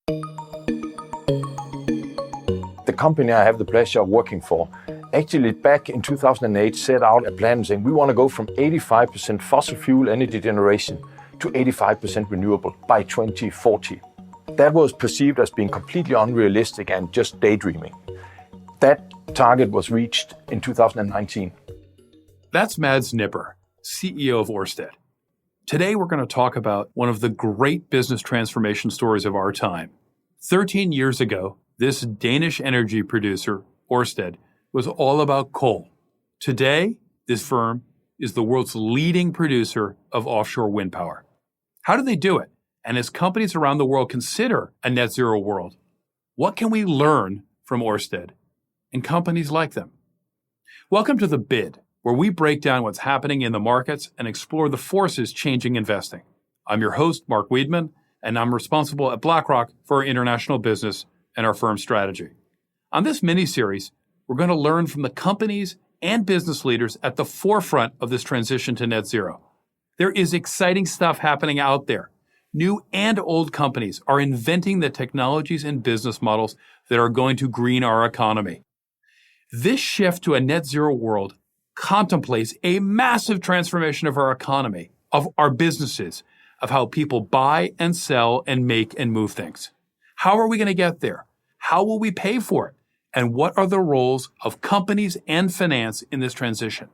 The company I have the pleasure of working for actually back in 2008 set out a plan saying we want to go from 85% fossil fuel energy generation to 85% renewable by 2040. That was perceived as being completely unrealistic and just daydreaming. That target was reached in 2019. That's Mads Nipper, CEO of Orsted. Today we're going to talk about one of the great business transformation stories of our time. 13 years ago, this Danish energy producer, Orsted, was all about coal. Today, this firm is the world's leading producer of offshore wind power. How do they do it? And as companies around the world consider a net zero world, what can we learn from Orsted and companies like them? Welcome to The Bid, where we break down what's happening in the markets and explore the forces changing investing. I'm your host, Mark Wiedman, and I'm responsible at BlackRock for our international business and our firm strategy. On this mini-series, we're going to learn from the companies and business leaders at the forefront of this transition to net zero. There is exciting stuff happening out there. New and old companies are inventing the technologies and business models that are going to green our economy. This shift to a net zero world contemplates a massive transformation of our economy, of our businesses, of how people buy and sell and make and move things. How are we going to get there? How will we pay for it? And what are the roles of companies and finance in this transition?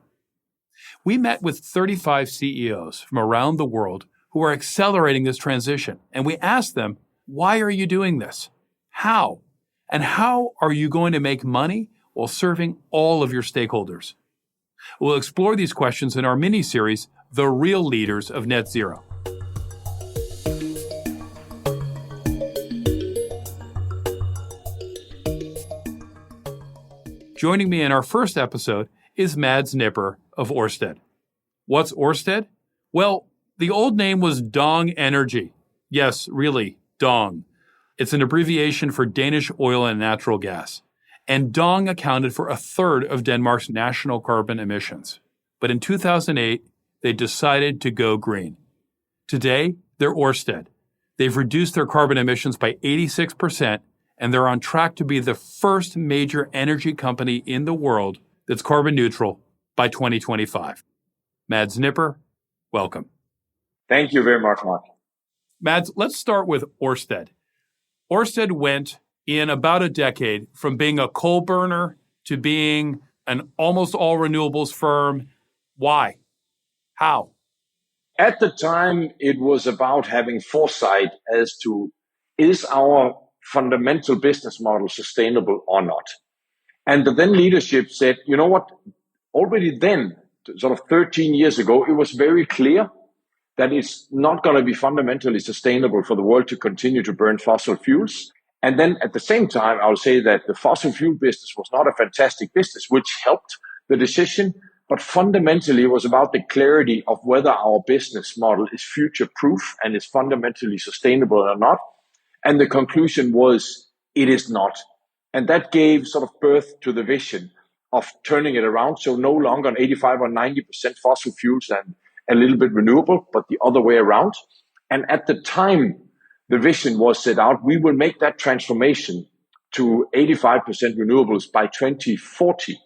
We met with 35 CEOs from around the world who are accelerating this transition, and we asked them, why are you doing this? How? And how are you going to make money while serving all of your stakeholders? We'll explore these questions in our mini-series, The Real Leaders of Net Zero. Joining me in our first episode is Mads Nipper of Orsted. What's Orsted? Well, the old name was Dong Energy. Yes, really, Dong. It's an abbreviation for Danish oil and natural gas. And Dong accounted for a third of Denmark's national carbon emissions. But in 2008, they decided to go green. Today, they're Orsted. They've reduced their carbon emissions by 86%, and they're on track to be the first major energy company in the world that's carbon neutral by 2025. Mads Nipper, welcome. Thank you very much, Mark. Mads, let's start with Orsted. Orsted went in about a decade from being a coal burner to being an almost all renewables firm. Why? How? At the time, it was about having foresight as to, is our fundamental business model sustainable or not? And the then leadership said, you know what, already then, sort of 13 years ago, it was very clear that it's not going to be fundamentally sustainable for the world to continue to burn fossil fuels. And then at the same time, I'll say that the fossil fuel business was not a fantastic business, which helped the decision, but fundamentally it was about the clarity of whether our business model is future-proof and is fundamentally sustainable or not. And the conclusion was, it is not. And that gave sort of birth to the vision of turning it around. So no longer an 85 or 90% fossil fuels and a little bit renewable, but the other way around. And at the time, the vision was set out, we will make that transformation to 85% renewables by 2040,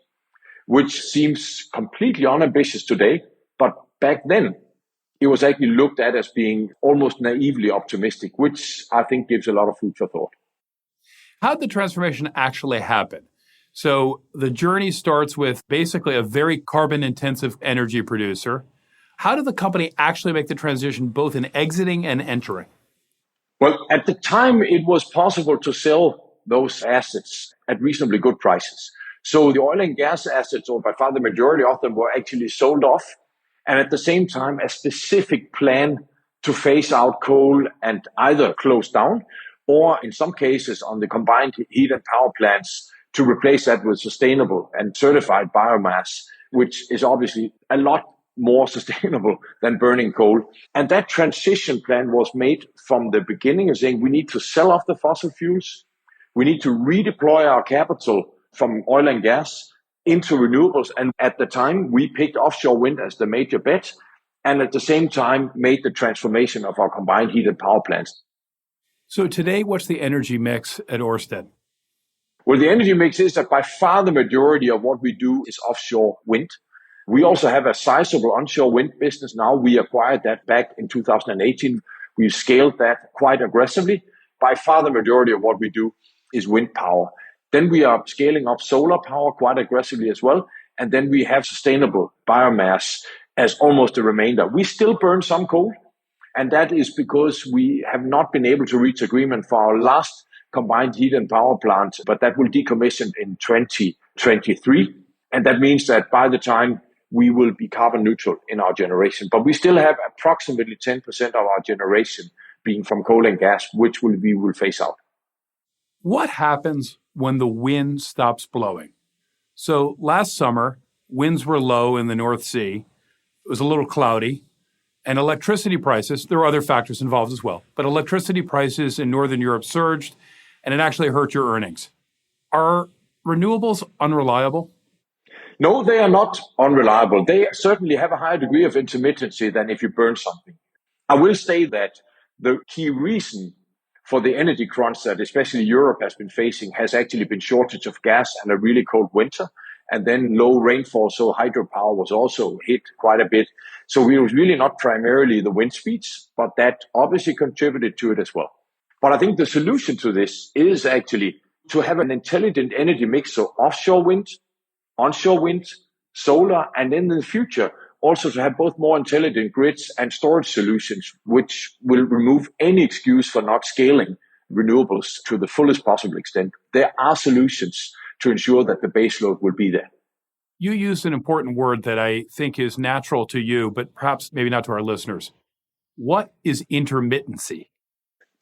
which seems completely unambitious today. But back then, it was actually looked at as being almost naively optimistic, which I think gives a lot of food for thought. How did the transformation actually happen? So the journey starts with basically a very carbon-intensive energy producer. How did the company actually make the transition both in exiting and entering? Well, at the time, it was possible to sell those assets at reasonably good prices. So the oil and gas assets, or by far the majority of them, were actually sold off. And at the same time, a specific plan to phase out coal and either close down or in some cases on the combined heat and power plants to replace that with sustainable and certified biomass, which is obviously a lot more sustainable than burning coal. And that transition plan was made from the beginning of saying we need to sell off the fossil fuels. We need to redeploy our capital from oil and gas into renewables. And at the time, we picked offshore wind as the major bet. And at the same time, made the transformation of our combined heat and power plants. So today, what's the energy mix at Orsted? Well, the energy mix is that by far the majority of what we do is offshore wind. We also have a sizable onshore wind business now. We acquired that back in 2018. We've scaled that quite aggressively. By far the majority of what we do is wind power. Then we are scaling up solar power quite aggressively as well. And then we have sustainable biomass as almost the remainder. We still burn some coal, and that is because we have not been able to reach agreement for our last combined heat and power plant, but that will decommission in 2023. And that means that by the time we will be carbon neutral in our generation. But we still have approximately 10% of our generation being from coal and gas, which we will phase out. What happens when the wind stops blowing? So last summer, winds were low in the North Sea. It was a little cloudy. And electricity prices, there were other factors involved as well, but electricity prices in Northern Europe surged, and it actually hurt your earnings. Are renewables unreliable? No, they are not unreliable. They certainly have a higher degree of intermittency than if you burn something. I will say that the key reason for the energy crunch that especially Europe has been facing has actually been shortage of gas and a really cold winter, and then low rainfall. So hydropower was also hit quite a bit. So it was really not primarily the wind speeds, but that obviously contributed to it as well. But I think the solution to this is actually to have an intelligent energy mix. So offshore wind, onshore wind, solar, and then in the future, also to have both more intelligent grids and storage solutions, which will remove any excuse for not scaling renewables to the fullest possible extent. There are solutions to ensure that the baseload will be there. You used an important word that I think is natural to you, but perhaps maybe not to our listeners. What is intermittency?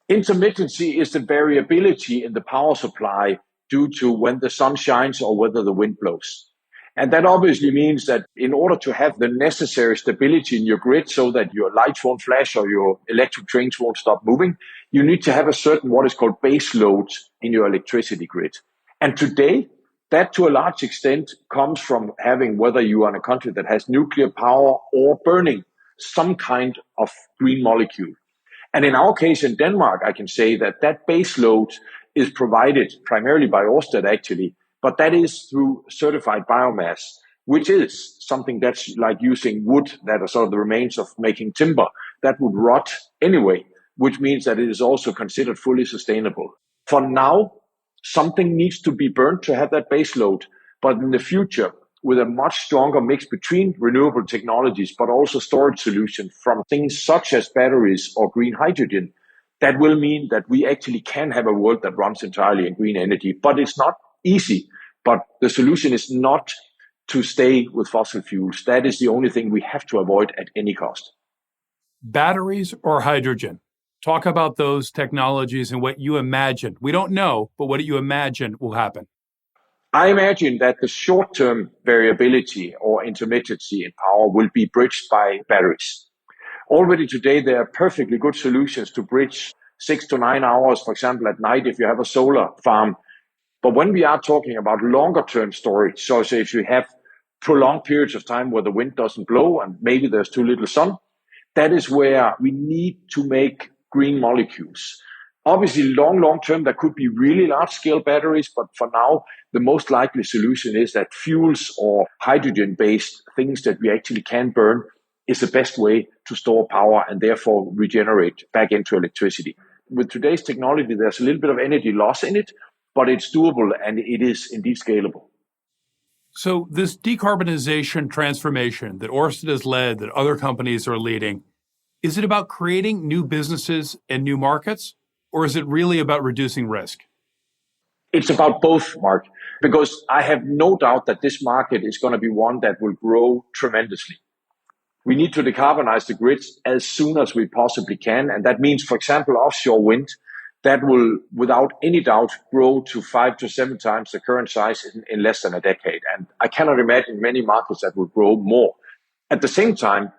Intermittency is the variability in the power supply due to when the sun shines or whether the wind blows. And that obviously means that in order to have the necessary stability in your grid so that your lights won't flash or your electric trains won't stop moving, you need to have a certain what is called base load in your electricity grid. And today, that to a large extent comes from having, whether you are in a country that has nuclear power or burning some kind of green molecule. And in our case in Denmark, I can say that that base load is provided primarily by Orsted actually, but that is through certified biomass, which is something that's like using wood that are sort of the remains of making timber that would rot anyway, which means that it is also considered fully sustainable. For now, something needs to be burned to have that base load, but in the future, with a much stronger mix between renewable technologies, but also storage solutions from things such as batteries or green hydrogen, that will mean that we actually can have a world that runs entirely in green energy. But it's not easy. But the solution is not to stay with fossil fuels. That is the only thing we have to avoid at any cost. Batteries or hydrogen? Talk about those technologies and what you imagine. We don't know, but what do you imagine will happen? I imagine that the short-term variability or intermittency in power will be bridged by batteries. Already today, there are perfectly good solutions to bridge 6 to 9 hours, for example, at night if you have a solar farm. But when we are talking about longer-term storage, so if you have prolonged periods of time where the wind doesn't blow and maybe there's too little sun, that is where we need to make green molecules. Obviously, long-term, there could be really large-scale batteries, but for now, the most likely solution is that fuels or hydrogen-based things that we actually can burn is the best way to store power and therefore regenerate back into electricity. With today's technology, there's a little bit of energy loss in it, but it's doable and it is indeed scalable. So this decarbonization transformation that Orsted has led, that other companies are leading, is it about creating new businesses and new markets, or is it really about reducing risk? It's about both, Mark, because I have no doubt that this market is going to be one that will grow tremendously. We need to decarbonize the grids as soon as we possibly can. And that means, for example, offshore wind, that will, without any doubt, grow to 5 to 7 times the current size in less than a decade. And I cannot imagine many markets that will grow more. At the same time,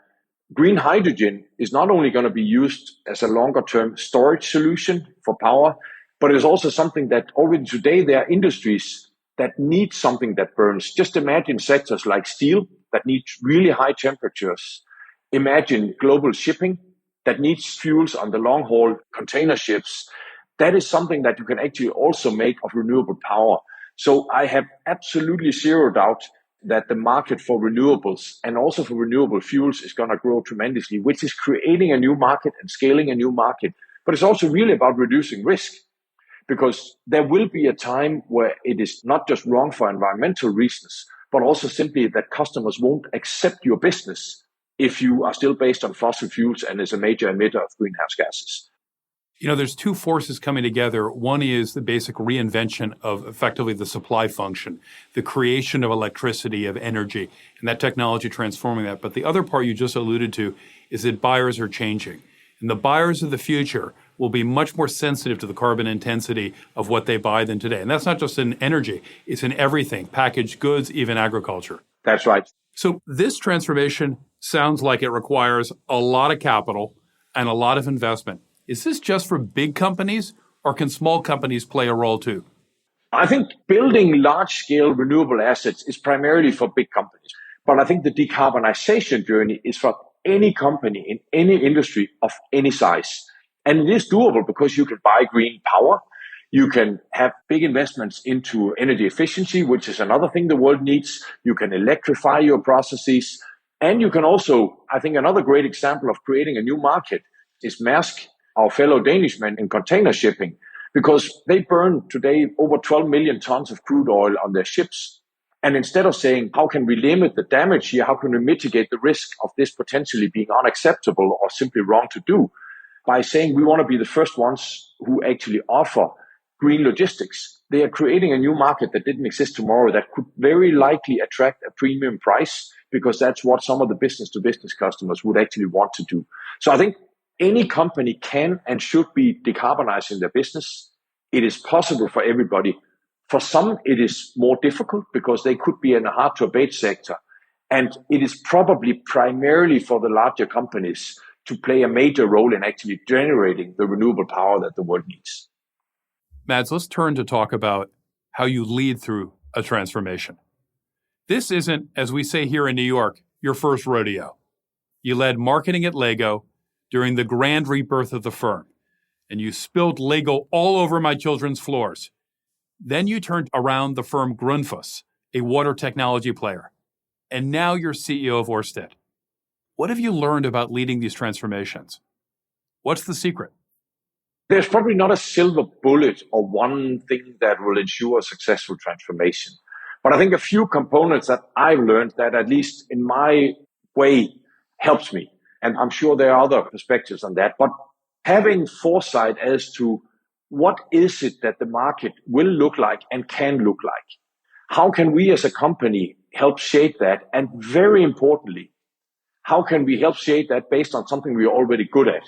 green hydrogen is not only going to be used as a longer-term storage solution for power, but it is also something that already today there are industries that need something that burns. Just imagine sectors like steel that need really high temperatures. Imagine global shipping that needs fuels on the long-haul container ships. that is something that you can actually also make of renewable power. So I have absolutely zero doubt that the market for renewables and also for renewable fuels is going to grow tremendously, which is creating a new market and scaling a new market. But it's also really about reducing risk, because there will be a time where it is not just wrong for environmental reasons, but also simply that customers won't accept your business if you are still based on fossil fuels and is a major emitter of greenhouse gases. You know, there's two forces coming together. One is the basic reinvention of effectively the supply function, the creation of electricity, of energy, and that technology transforming that. But the other part you just alluded to is that buyers are changing. And the buyers of the future will be much more sensitive to the carbon intensity of what they buy than today. And that's not just in energy, it's in everything, packaged goods, even agriculture. That's right. So this transformation sounds like it requires a lot of capital and a lot of investment. Is this just for big companies, or can small companies play a role too? I think building large-scale renewable assets is primarily for big companies. But I think the decarbonization journey is for any company in any industry of any size. And it is doable because you can buy green power. You can have big investments into energy efficiency, which is another thing the world needs. You can electrify your processes. And you can also, I think another great example of creating a new market is Maersk, our fellow Danish men in container shipping, because they burn today over 12 million tons of crude oil on their ships. And instead of saying, how can we limit the damage here? How can we mitigate the risk of this potentially being unacceptable or simply wrong to do? By saying we want to be the first ones who actually offer green logistics. They are creating a new market that didn't exist tomorrow that could very likely attract a premium price, because that's what some of the business-to-business customers would actually want to do. So I think any company can and should be decarbonizing their business. It is possible for everybody. For some, it is more difficult because they could be in a hard-to-abate sector. And it is probably primarily for the larger companies to play a major role in actually generating the renewable power that the world needs. Mads, let's turn to talk about how you lead through a transformation. This isn't, as we say here in New York, your first rodeo. You led marketing at Lego during the grand rebirth of the firm, and you spilled Lego all over my children's floors. Then you turned around the firm Grundfos, a water technology player, and now you're CEO of Orsted. What have you learned about leading these transformations? What's the secret? There's probably not a silver bullet or one thing that will ensure a successful transformation. But I think a few components that I've learned that, at least in my way, helps me. And I'm sure there are other perspectives on that. But having foresight as to what is it that the market will look like and can look like? How can we as a company help shape that? And very importantly, how can we help shape that based on something we are already good at?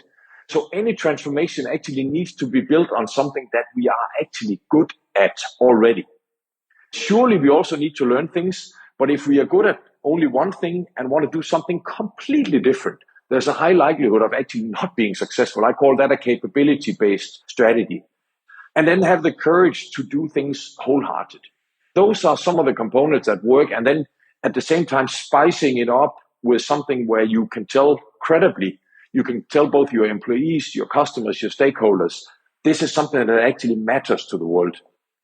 So any transformation actually needs to be built on something that we are actually good at already. Surely we also need to learn things, but if we are good at only one thing and want to do something completely different, there's a high likelihood of actually not being successful. I call that a capability-based strategy. And then have the courage to do things wholehearted. Those are some of the components that work. And then at the same time, spicing it up with something where you can tell credibly, you can tell both your employees, your customers, your stakeholders, this is something that actually matters to the world.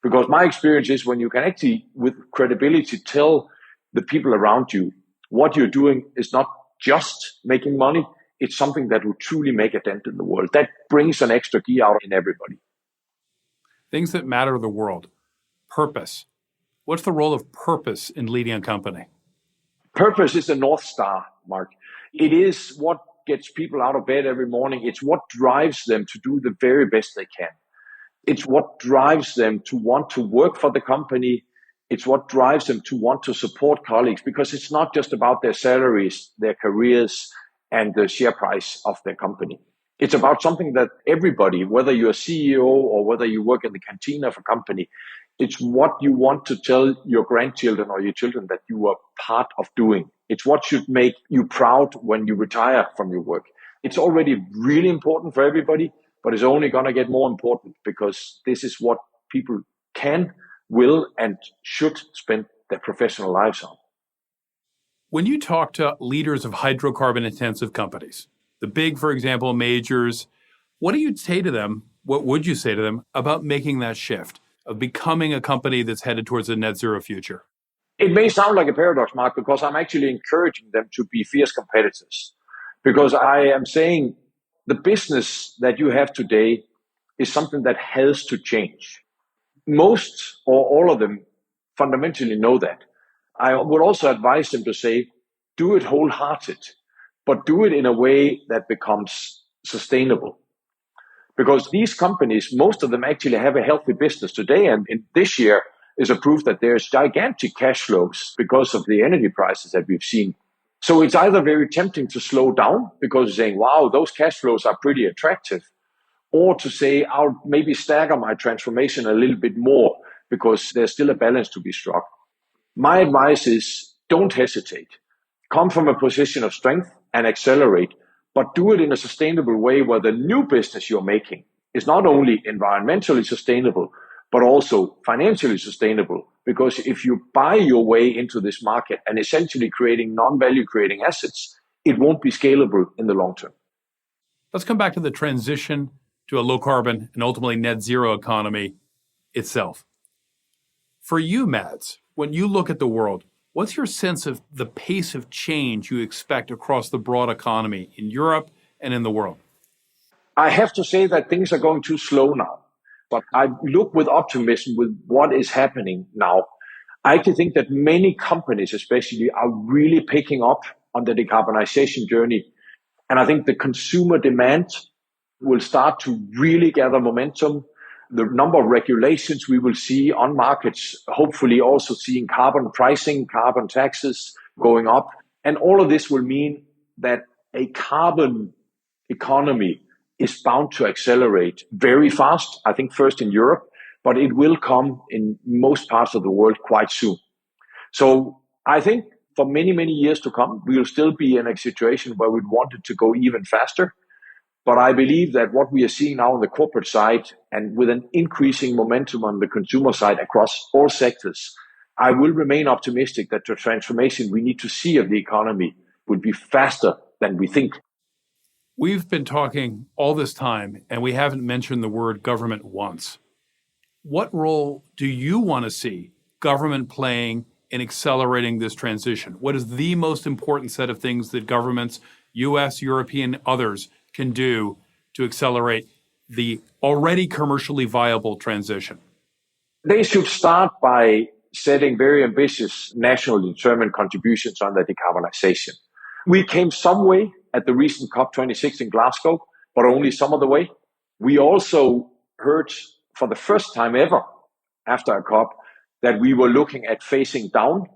Because my experience is when you can actually, with credibility, tell the people around you what you're doing is not just making money, it's something that will truly make a dent in the world. That brings an extra gear out in everybody. Things that matter to the world. Purpose. What's the role of purpose in leading a company? Purpose is the North Star, Mark. It is what gets people out of bed every morning. It's what drives them to do the very best they can. It's what drives them to want to work for the company. It's what drives them to want to support colleagues, because it's not just about their salaries, their careers, and the share price of their company. It's about something that everybody, whether you're a CEO or whether you work in the canteen of a company, it's what you want to tell your grandchildren or your children that you are part of doing. It's what should make you proud when you retire from your work. It's already really important for everybody, but it's only going to get more important because this is what people can, will, and should spend their professional lives on. When you talk to leaders of hydrocarbon-intensive companies, the big, for example, majors, what do you say to them what would you say to them about making that shift, of becoming a company that's headed towards a net zero future? It may sound like a paradox, Mark, because I'm actually encouraging them to be fierce competitors. Because I am saying the business that you have today is something that has to change. Most or all of them fundamentally know that. I would also advise them to say, do it wholehearted, but do it in a way that becomes sustainable. Because these companies, most of them actually have a healthy business today. And in this year is a proof that there's gigantic cash flows because of the energy prices that we've seen. So it's either very tempting to slow down because you're saying, wow, those cash flows are pretty attractive, or to say, I'll maybe stagger my transformation a little bit more because there's still a balance to be struck. My advice is don't hesitate. Come from a position of strength and accelerate, but do it in a sustainable way where the new business you're making is not only environmentally sustainable, but also financially sustainable. Because if you buy your way into this market and essentially creating non-value creating assets, it won't be scalable in the long term. Let's come back to the transition to a low carbon and ultimately net zero economy itself. For you, Mads, when you look at the world, what's your sense of the pace of change you expect across the broad economy in Europe and in the world? I have to say that things are going too slow now, but I look with optimism with what is happening now. I actually think that many companies especially are really picking up on the decarbonization journey. And I think the consumer demand will start to really gather momentum. The number of regulations we will see on markets, hopefully also seeing carbon pricing, carbon taxes going up. And all of this will mean that a carbon economy is bound to accelerate very fast, I think first in Europe, but it will come in most parts of the world quite soon. So I think for many, many years to come, we will still be in a situation where we want it to go even faster. But I believe that what we are seeing now on the corporate side and with an increasing momentum on the consumer side across all sectors, I will remain optimistic that the transformation we need to see of the economy will be faster than we think. We've been talking all this time, and we haven't mentioned the word government once. What role do you want to see government playing in accelerating this transition? What is the most important set of things that governments, US, European, others, can do to accelerate the already commercially viable transition? They should start by setting very ambitious nationally determined contributions on the decarbonization. We came some way at the recent COP26 in Glasgow, but only some of the way. We also heard for the first time ever after a COP that we were looking at phasing down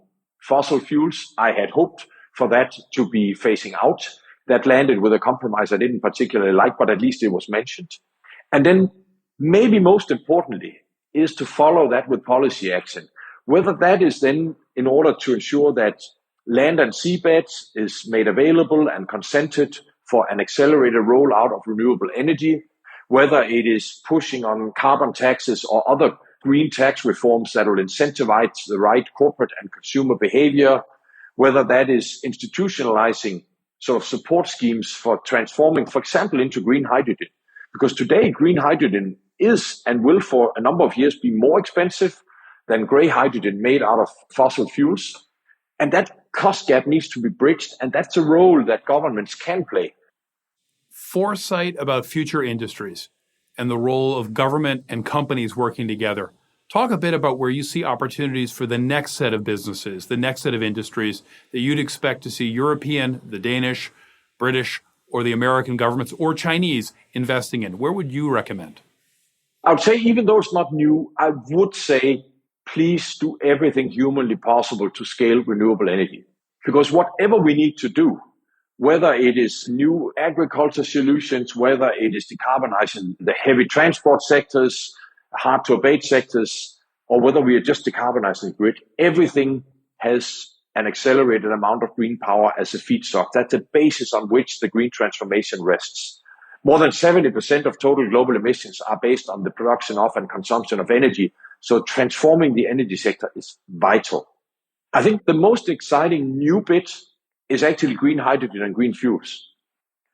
fossil fuels. I had hoped for that to be phasing out. That landed with a compromise I didn't particularly like, but at least it was mentioned. And then maybe most importantly is to follow that with policy action. Whether that is then in order to ensure that land and seabeds is made available and consented for an accelerated rollout of renewable energy, whether it is pushing on carbon taxes or other green tax reforms that will incentivize the right corporate and consumer behavior, whether that is institutionalizing sort of support schemes for transforming, for example, into green hydrogen. Because today, green hydrogen is and will for a number of years be more expensive than gray hydrogen made out of fossil fuels. And that cost gap needs to be bridged, and that's a role that governments can play. Foresight about future industries and the role of government and companies working together. Talk a bit about where you see opportunities for the next set of businesses, the next set of industries that you'd expect to see European, the Danish, British, or the American governments or Chinese investing in. Where would you recommend? I would say, even though it's not new, I would say, please do everything humanly possible to scale renewable energy. Because whatever we need to do, whether it is new agriculture solutions, whether it is decarbonizing the heavy transport sectors, hard to abate sectors, or whether we are just decarbonizing the grid, everything has an accelerated amount of green power as a feedstock. That's the basis on which the green transformation rests. More than 70% of total global emissions are based on the production of and consumption of energy. So transforming the energy sector is vital. I think the most exciting new bit is actually green hydrogen and green fuels.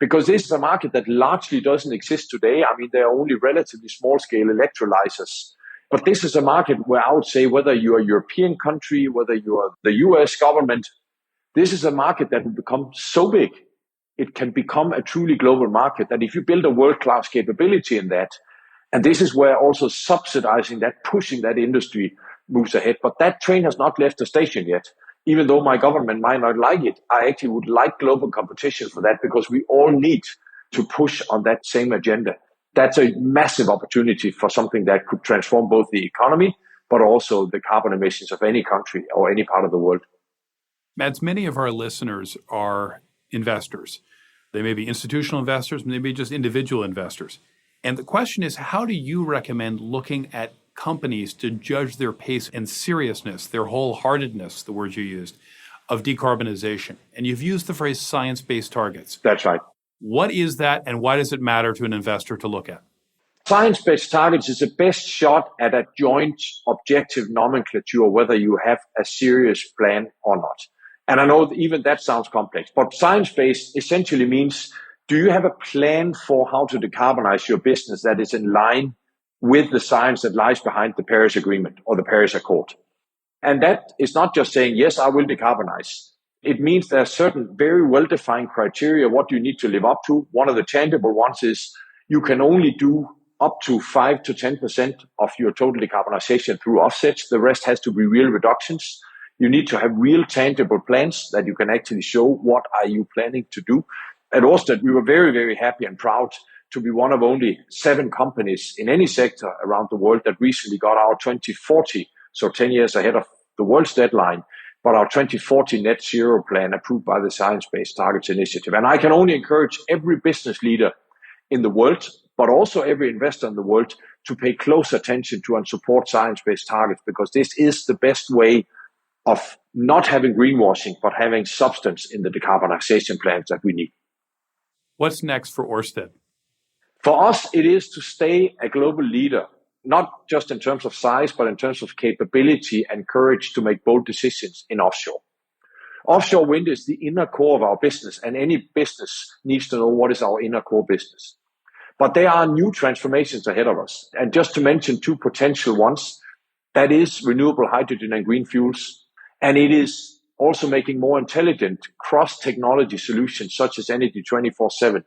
Because this is a market that largely doesn't exist today. I mean, there are only relatively small scale electrolyzers. But this is a market where I would say whether you're a European country, whether you're the US government, this is a market that will become so big, it can become a truly global market that if you build a world-class capability in that, and this is where also subsidizing that, pushing that industry moves ahead. But that train has not left the station yet. Even though my government might not like it, I actually would like global competition for that because we all need to push on that same agenda. That's a massive opportunity for something that could transform both the economy, but also the carbon emissions of any country or any part of the world. Mads, many of our listeners are investors. They may be institutional investors, maybe just individual investors. And the question is, how do you recommend looking at companies to judge their pace and seriousness, their wholeheartedness, the words you used, of decarbonization? And you've used the phrase science-based targets. That's right. What is that, and why does it matter to an investor to look at? Science-based targets is the best shot at a joint objective nomenclature, whether you have a serious plan or not. And I know even that sounds complex, but science-based essentially means, do you have a plan for how to decarbonize your business that is in line with the science that lies behind the Paris Agreement or the Paris Accord? And that is not just saying, yes, I will decarbonize. It means there are certain very well-defined criteria, what you need to live up to. One of the tangible ones is you can only do up to 5 to 10% of your total decarbonization through offsets. The rest has to be real reductions. You need to have real tangible plans that you can actually show what are you planning to do. At Orsted, we were very, very happy and proud to be one of only 7 companies in any sector around the world that recently got our 2040, so 10 years ahead of the world's deadline, but our 2040 net zero plan approved by the Science Based Targets Initiative. And I can only encourage every business leader in the world, but also every investor in the world, to pay close attention to and support science-based targets, because this is the best way of not having greenwashing, but having substance in the decarbonization plans that we need. What's next for Orsted? For us, it is to stay a global leader, not just in terms of size, but in terms of capability and courage to make bold decisions in offshore. Offshore wind is the inner core of our business, and any business needs to know what is our inner core business. But there are new transformations ahead of us. And just to mention 2 potential ones, that is renewable hydrogen and green fuels. And it is also making more intelligent cross-technology solutions such as Energy 24/7.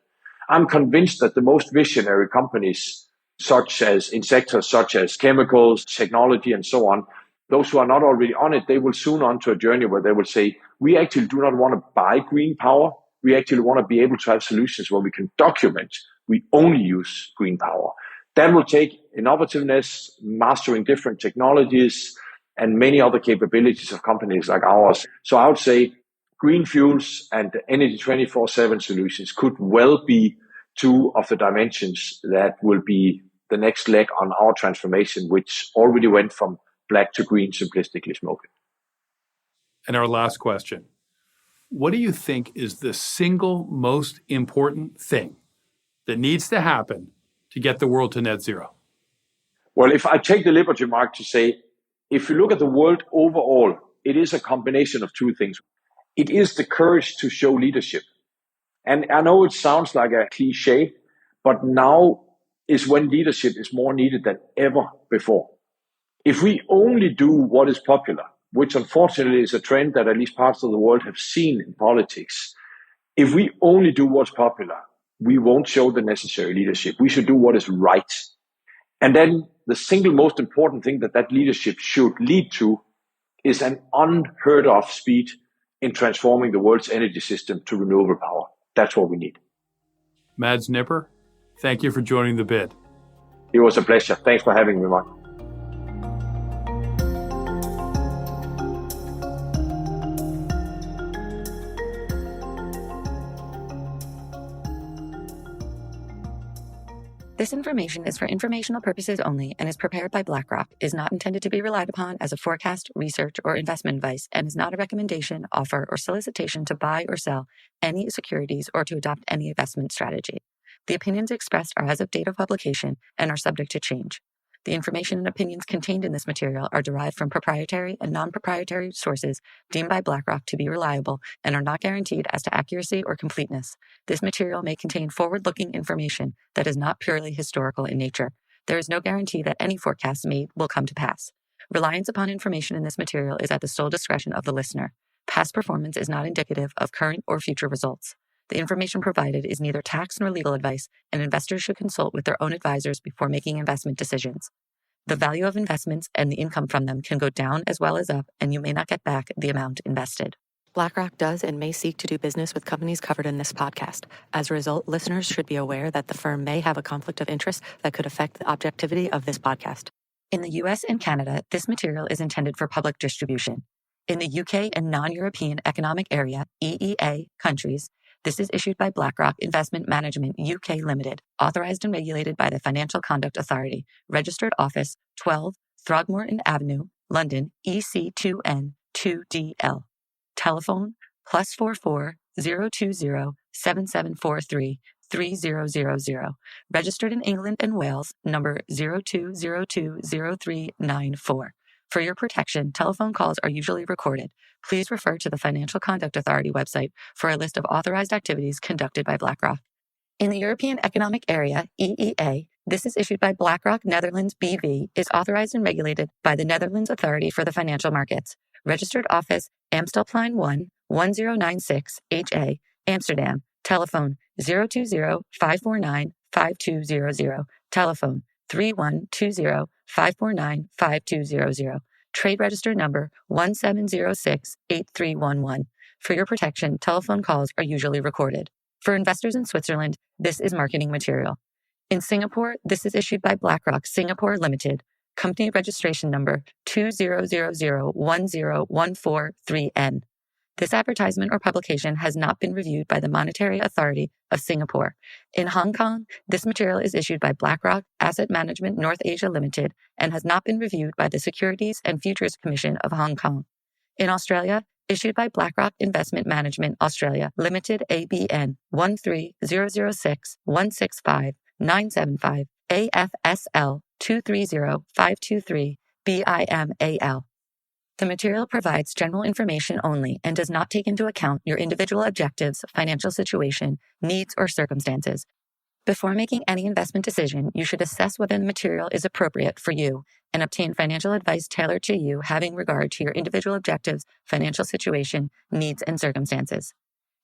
I'm convinced that the most visionary companies, such as in sectors such as chemicals, technology, and so on, those who are not already on it, they will soon onto a journey where they will say, we actually do not want to buy green power. We actually want to be able to have solutions where we can document we only use green power. That will take innovativeness, mastering different technologies, and many other capabilities of companies like ours. So I would say green fuels and Energy 24/7 solutions could well be 2 of the dimensions that will be the next leg on our transformation, which already went from black to green, simplistically spoken. And our last question. What do you think is the single most important thing that needs to happen to get the world to net zero? Well, if I take the liberty, Mark, to say, if you look at the world overall, it is a combination of 2 things. It is the courage to show leadership. And I know it sounds like a cliche, but now is when leadership is more needed than ever before. If we only do what is popular, which unfortunately is a trend that at least parts of the world have seen in politics, if we only do what's popular, we won't show the necessary leadership. We should do what is right. And then the single most important thing that leadership should lead to is an unheard of speed in transforming the world's energy system to renewable power. That's what we need. Mads Nipper, thank you for joining the bid. It was a pleasure. Thanks for having me, Mark. This information is for informational purposes only and is prepared by BlackRock, is not intended to be relied upon as a forecast, research, or investment advice, and is not a recommendation, offer, or solicitation to buy or sell any securities or to adopt any investment strategy. The opinions expressed are as of date of publication and are subject to change. The information and opinions contained in this material are derived from proprietary and non-proprietary sources deemed by BlackRock to be reliable and are not guaranteed as to accuracy or completeness. This material may contain forward-looking information that is not purely historical in nature. There is no guarantee that any forecasts made will come to pass. Reliance upon information in this material is at the sole discretion of the listener. Past performance is not indicative of current or future results. The information provided is neither tax nor legal advice, and investors should consult with their own advisors before making investment decisions. The value of investments and the income from them can go down as well as up, and you may not get back the amount invested. BlackRock does and may seek to do business with companies covered in this podcast. As a result, listeners should be aware that the firm may have a conflict of interest that could affect the objectivity of this podcast. In the US and Canada, this material is intended for public distribution. In the UK and non-European Economic Area, EEA, countries, this is issued by BlackRock Investment Management UK Limited, authorized and regulated by the Financial Conduct Authority, registered office 12 Throgmorton Avenue, London, EC2N 2DL. Telephone +44 020 7743 3000. Registered in England and Wales, number 02020394. For your protection, telephone calls are usually recorded. Please refer to the Financial Conduct Authority website for a list of authorized activities conducted by BlackRock. In the European Economic Area, EEA, this is issued by BlackRock Netherlands BV, is authorized and regulated by the Netherlands Authority for the Financial Markets. Registered office, Amstelplein 1, 1096 HA, Amsterdam. Telephone 020-549-5200. Telephone 3120-549-5200. Trade register number 1706-8311. For your protection, telephone calls are usually recorded. For investors in Switzerland, this is marketing material. In Singapore, this is issued by BlackRock Singapore Limited, company registration number 2000101443N. This advertisement or publication has not been reviewed by the Monetary Authority of Singapore. In Hong Kong, this material is issued by BlackRock Asset Management North Asia Limited and has not been reviewed by the Securities and Futures Commission of Hong Kong. In Australia, issued by BlackRock Investment Management Australia Limited ABN 13006165975 AFSL 230523 BIMAL. The material provides general information only and does not take into account your individual objectives, financial situation, needs, or circumstances. Before making any investment decision, you should assess whether the material is appropriate for you and obtain financial advice tailored to you having regard to your individual objectives, financial situation, needs, and circumstances.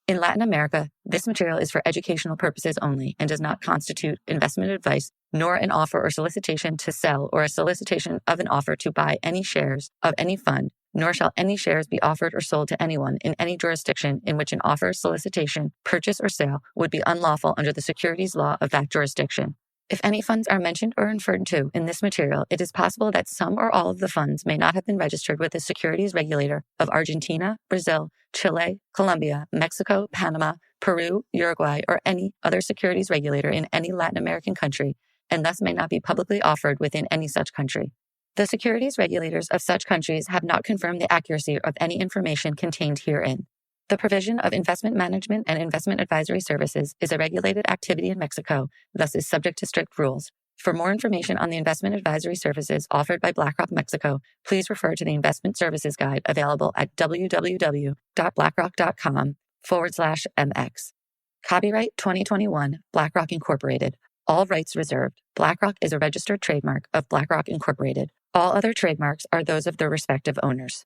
In Latin America, this material is for educational purposes only and does not constitute investment advice, nor an offer or solicitation to sell or a solicitation of an offer to buy any shares of any fund, nor shall any shares be offered or sold to anyone in any jurisdiction in which an offer, solicitation, purchase, or sale would be unlawful under the securities law of that jurisdiction. If any funds are mentioned or referred to in this material, it is possible that some or all of the funds may not have been registered with the securities regulator of Argentina, Brazil, Chile, Colombia, Mexico, Panama, Peru, Uruguay, or any other securities regulator in any Latin American country, and thus may not be publicly offered within any such country. The securities regulators of such countries have not confirmed the accuracy of any information contained herein. The provision of investment management and investment advisory services is a regulated activity in Mexico, thus is subject to strict rules. For more information on the investment advisory services offered by BlackRock Mexico, please refer to the Investment Services Guide available at www.blackrock.com/MX. Copyright 2021, BlackRock Incorporated. All rights reserved. BlackRock is a registered trademark of BlackRock Incorporated. All other trademarks are those of their respective owners.